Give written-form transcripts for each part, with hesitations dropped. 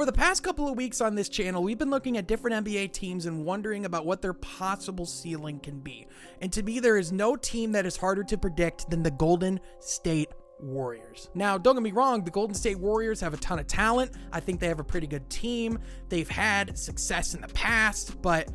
Over the past couple of weeks on this channel, we've been looking at different NBA teams and wondering about what their possible ceiling can be. And to me, there is no team that is harder to predict than the Golden State Warriors. Now, don't get me wrong, the Golden State Warriors have a ton of talent. I think they have a pretty good team. They've had success in the past, but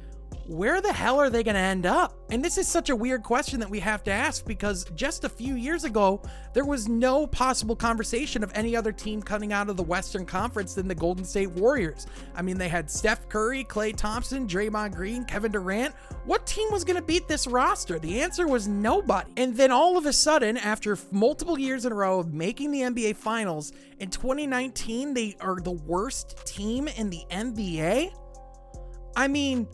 where the hell are they going to end up? And this is such a weird question that we have to ask because just a few years ago, there was no possible conversation of any other team coming out of the Western Conference than the Golden State Warriors. I mean, they had Steph Curry, Klay Thompson, Draymond Green, Kevin Durant. What team was going to beat this roster? The answer was nobody. And then all of a sudden, after multiple years in a row of making the NBA Finals, in 2019, they are the worst team in the NBA? I mean,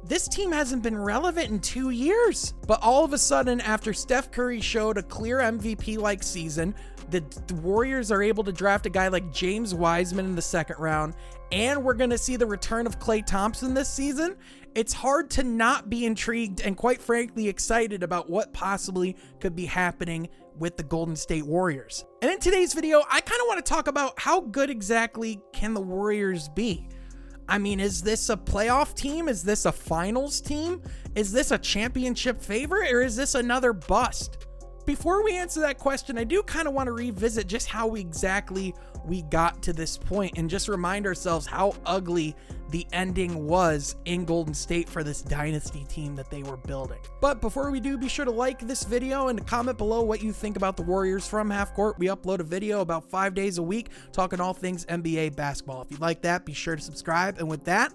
this team hasn't been relevant in 2 years. But all of a sudden, after Steph Curry showed a clear MVP-like season, the Warriors are able to draft a guy like James Wiseman in the second round, and we're going to see the return of Klay Thompson this season. It's hard to not be intrigued and, quite frankly, excited about what possibly could be happening with the Golden State Warriors. And in today's video, I kind of want to talk about how good exactly can the Warriors be? I mean, is this a playoff team? Is this a finals team? Is this a championship favorite, or is this another bust? Before we answer that question, I do kind of want to revisit just how exactly we got to this point and just remind ourselves how ugly the ending was in Golden State for this dynasty team that they were building. But before we do, be sure to like this video and to comment below what you think about the Warriors from Half Court. We upload a video about 5 days a week talking all things NBA basketball. If you like that, be sure to subscribe. And with that,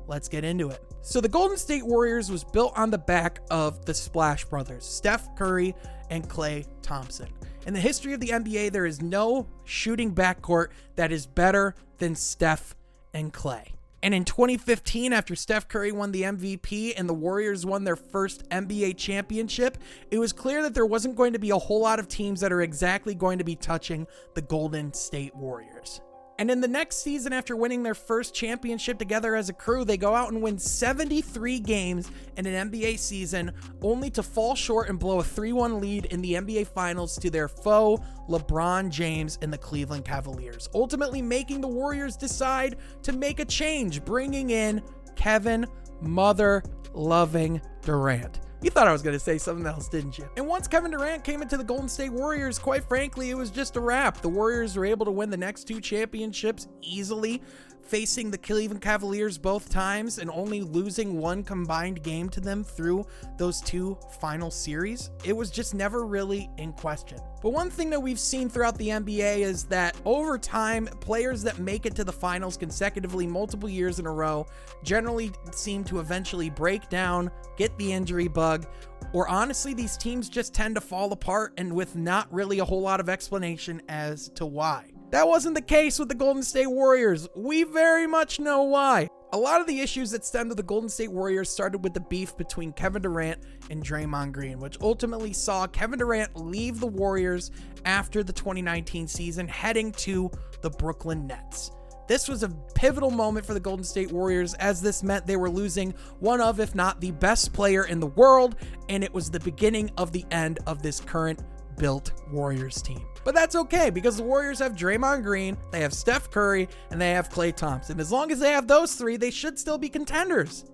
let's get into it. So the Golden State Warriors was built on the back of the Splash Brothers, Steph Curry and Klay Thompson. In the history of the NBA, there is no shooting backcourt that is better than Steph and Klay. And in 2015, after Steph Curry won the MVP and the Warriors won their first NBA championship, it was clear that there wasn't going to be a whole lot of teams that are exactly going to be touching the Golden State Warriors. And in the next season, after winning their first championship together as a crew, they go out and win 73 games in an NBA season, only to fall short and blow a 3-1 lead in the NBA Finals to their foe, LeBron James and the Cleveland Cavaliers, ultimately making the Warriors decide to make a change, bringing in Kevin mother-loving Durant. You thought I was going to say something else, didn't you? And once Kevin Durant came into the Golden State Warriors, quite frankly, it was just a wrap. The Warriors were able to win the next 2 championships easily, facing the Cleveland Cavaliers both times and only losing 1 combined game to them through those 2 final series. It was just never really in question. But one thing that we've seen throughout the NBA is that over time, players that make it to the finals consecutively multiple years in a row generally seem to eventually break down, get the injury bug, or honestly, these teams just tend to fall apart and with not really a whole lot of explanation as to why. That wasn't the case with the Golden State Warriors. We very much know why. A lot of the issues that stemmed to the Golden State Warriors started with the beef between Kevin Durant and Draymond Green, which ultimately saw Kevin Durant leave the Warriors after the 2019 season, heading to the Brooklyn Nets. This was a pivotal moment for the Golden State Warriors, as this meant they were losing one of, if not the best player in the world, and it was the beginning of the end of this current built Warriors team. But that's okay, because the Warriors have Draymond Green, they have Steph Curry, and they have Klay Thompson. As long as they have those 3, they should still be contenders,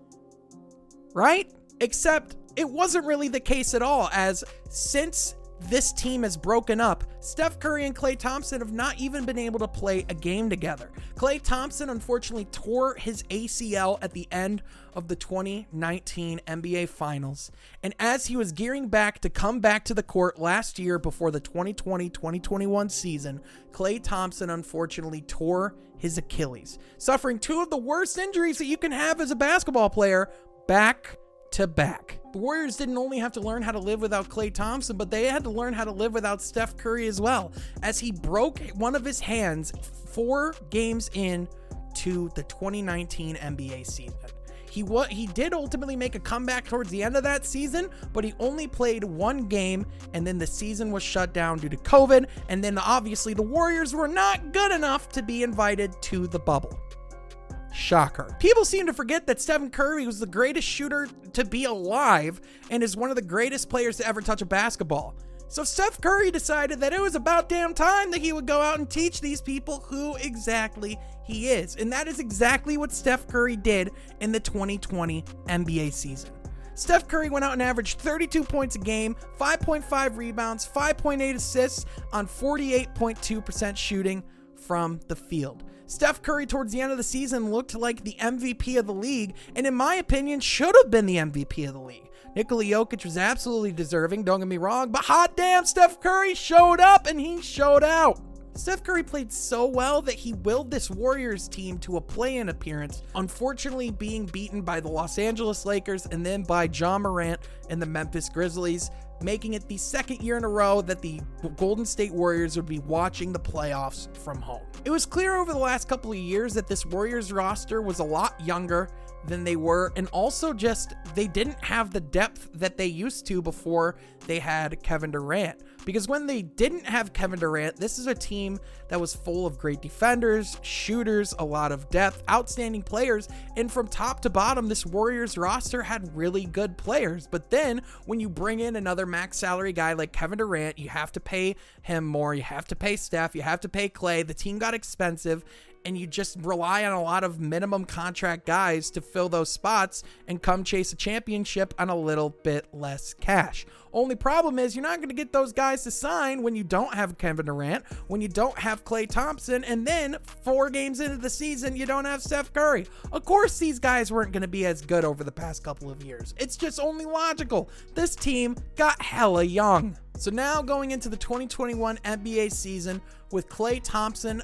right? Except it wasn't really the case at all, as since this team has broken up, Steph Curry and Klay Thompson have not even been able to play a game together. Klay Thompson unfortunately tore his ACL at the end of the 2019 NBA Finals, and as he was gearing back to come back to the court last year before the 2020-2021 season, Klay Thompson unfortunately tore his Achilles, suffering 2 of the worst injuries that you can have as a basketball player back to back. The Warriors didn't only have to learn how to live without Klay Thompson, but they had to learn how to live without Steph Curry as well, as he broke one of his hands 4 games in to the 2019 NBA season. He did ultimately make a comeback towards the end of that season, but he only played 1 game, and then the season was shut down due to COVID, and then obviously the Warriors were not good enough to be invited to the bubble. Shocker. People seem to forget that Stephen Curry was the greatest shooter to be alive and is one of the greatest players to ever touch a basketball. So Steph Curry decided that it was about damn time that he would go out and teach these people who exactly he is. And that is exactly what Steph Curry did in the 2020 NBA season. Steph Curry went out and averaged 32 points a game, 5.5 rebounds, 5.8 assists on 48.2% shooting from the field. Steph Curry towards the end of the season looked like the MVP of the league, and in my opinion should have been the MVP of the league. Nikola Jokic was absolutely deserving, don't get me wrong, but hot damn, Steph Curry showed up and he showed out. Steph Curry played so well that he willed this Warriors team to a play-in appearance, unfortunately being beaten by the Los Angeles Lakers and then by Ja Morant and the Memphis Grizzlies, making it the second year in a row that the Golden State Warriors would be watching the playoffs from home. It was clear over the last couple of years that this Warriors roster was a lot younger than they were, and also just they didn't have the depth that they used to before they had Kevin Durant. Because when they didn't have Kevin Durant, this is a team that was full of great defenders, shooters, a lot of depth, outstanding players, and from top to bottom, this Warriors roster had really good players. But then when you bring in another max salary guy like Kevin Durant, you have to pay him more, you have to pay Steph, you have to pay Klay, the team got expensive, and you just rely on a lot of minimum contract guys to fill those spots and come chase a championship on a little bit less cash. Only problem is you're not going to get those guys to sign when you don't have Kevin Durant, when you don't have Klay Thompson, and then 4 games into the season, you don't have Steph Curry. Of course, these guys weren't going to be as good over the past couple of years. It's just only logical. This team got hella young. So now going into the 2021 NBA season with Klay Thompson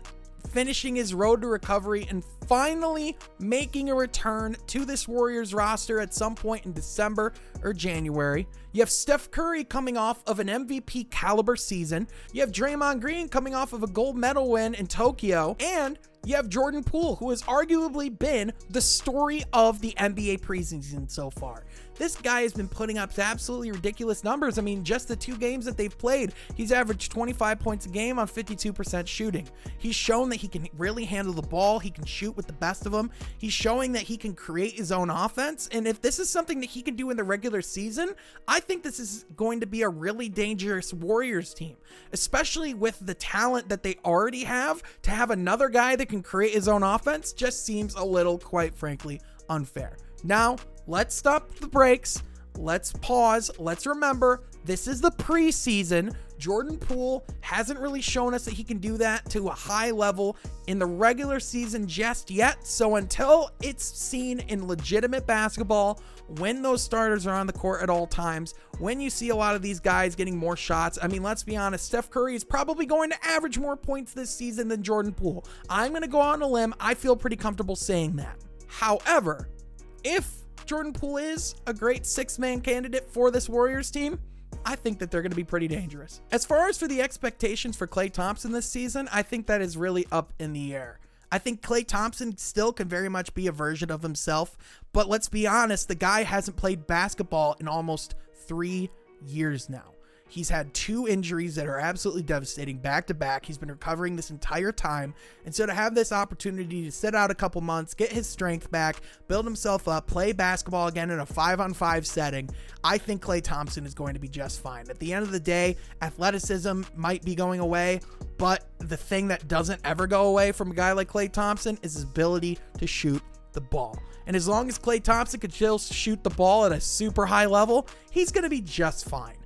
finishing his road to recovery and finally making a return to this Warriors roster at some point in December or January. You have Steph Curry coming off of an MVP caliber season. You have Draymond Green coming off of a gold medal win in Tokyo. And you have Jordan Poole, who has arguably been the story of the NBA preseason so far. This guy has been putting up absolutely ridiculous numbers. I mean, just the 2 games that they've played, he's averaged 25 points a game on 52% shooting. He's shown that he can really handle the ball. He can shoot with the best of them. He's showing that he can create his own offense. And if this is something that he can do in the regular season, I think this is going to be a really dangerous Warriors team, especially with the talent that they already have. To have another guy that can create his own offense just seems a little, quite frankly, unfair. Now, let's stop the brakes. Let's pause. Let's remember, this is the preseason. Jordan Poole hasn't really shown us that he can do that to a high level in the regular season just yet. So until it's seen in legitimate basketball, when those starters are on the court at all times, when you see a lot of these guys getting more shots, I mean, let's be honest, Steph Curry is probably going to average more points this season than Jordan Poole. I'm going to go on a limb. I feel pretty comfortable saying that. However, if Jordan Poole is a great 6-man candidate for this Warriors team, I think that they're going to be pretty dangerous. As far as for the expectations for Klay Thompson this season, I think that is really up in the air. I think Klay Thompson still can very much be a version of himself, but let's be honest, the guy hasn't played basketball in almost 3 years now. He's had 2 injuries that are absolutely devastating back to back. He's been recovering this entire time. And so to have this opportunity to sit out a couple months, get his strength back, build himself up, play basketball again in a 5-on-5 setting, I think Klay Thompson is going to be just fine. At the end of the day, athleticism might be going away, but the thing that doesn't ever go away from a guy like Klay Thompson is his ability to shoot the ball. And as long as Klay Thompson can still shoot the ball at a super high level, he's going to be just fine.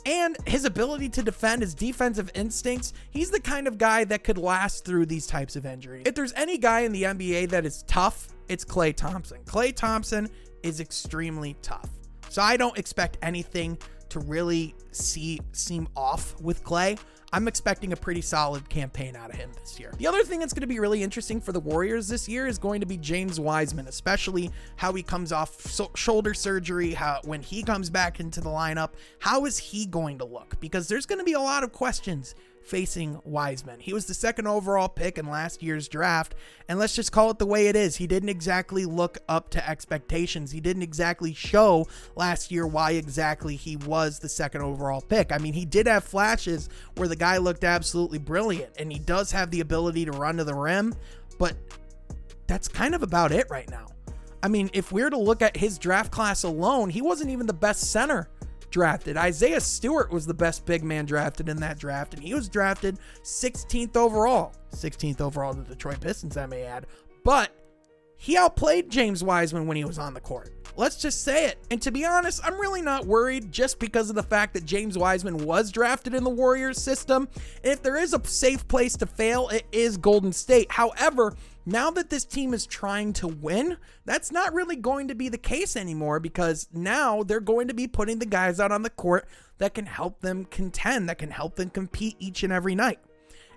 And his ability to defend, his defensive instincts, he's the kind of guy that could last through these types of injuries. If there's any guy in the NBA that is tough, it's Klay Thompson. Klay Thompson is extremely tough. So I don't expect anything to really seem off with Klay. I'm expecting a pretty solid campaign out of him this year. The other thing that's going to be really interesting for the Warriors this year is going to be James Wiseman, especially how he comes off shoulder surgery, when he comes back into the lineup, how is he going to look? Because there's going to be a lot of questions facing Wiseman. He was the 2nd overall pick in last year's draft, and let's just call it the way it is. He didn't exactly look up to expectations. He didn't exactly show last year why exactly he was the 2nd overall pick. I mean, he did have flashes where the guy looked absolutely brilliant, and he does have the ability to run to the rim, but that's kind of about it right now. I mean, if we're to look at his draft class alone, he wasn't even the best center drafted. Isaiah Stewart was the best big man drafted in that draft, and he was drafted 16th overall. 16th overall to the Detroit Pistons, I may add. But he outplayed James Wiseman when he was on the court. Let's just say it. And to be honest, I'm really not worried just because of the fact that James Wiseman was drafted in the Warriors system. And if there is a safe place to fail, it is Golden State. However, now that this team is trying to win, that's not really going to be the case anymore, because now they're going to be putting the guys out on the court that can help them contend, that can help them compete each and every night.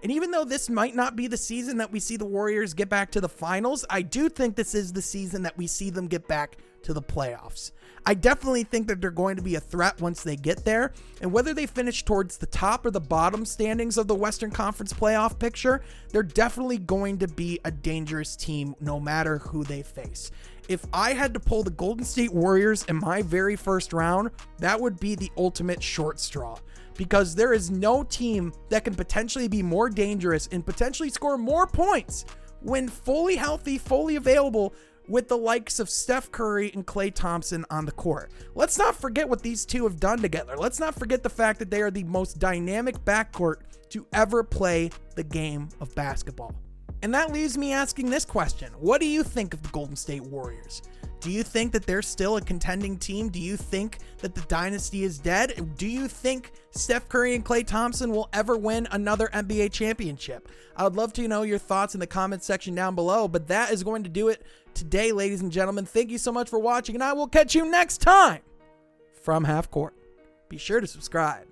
And even though this might not be the season that we see the Warriors get back to the finals, I do think this is the season that we see them get back to the playoffs. I definitely think that they're going to be a threat once they get there, and whether they finish towards the top or the bottom standings of the Western Conference playoff picture, they're definitely going to be a dangerous team no matter who they face. If I had to pull the Golden State Warriors in my very first round, that would be the ultimate short straw, because there is no team that can potentially be more dangerous and potentially score more points when fully healthy, fully available, with the likes of Steph Curry and Klay Thompson on the court. Let's not forget what these two have done together. Let's not forget the fact that they are the most dynamic backcourt to ever play the game of basketball. And that leaves me asking this question. What do you think of the Golden State Warriors? Do you think that they're still a contending team? Do you think that the dynasty is dead? Do you think Steph Curry and Klay Thompson will ever win another NBA championship? I would love to know your thoughts in the comment section down below, but that is going to do it today, ladies and gentlemen. Thank you so much for watching, and I will catch you next time from Half Court. Be sure to subscribe.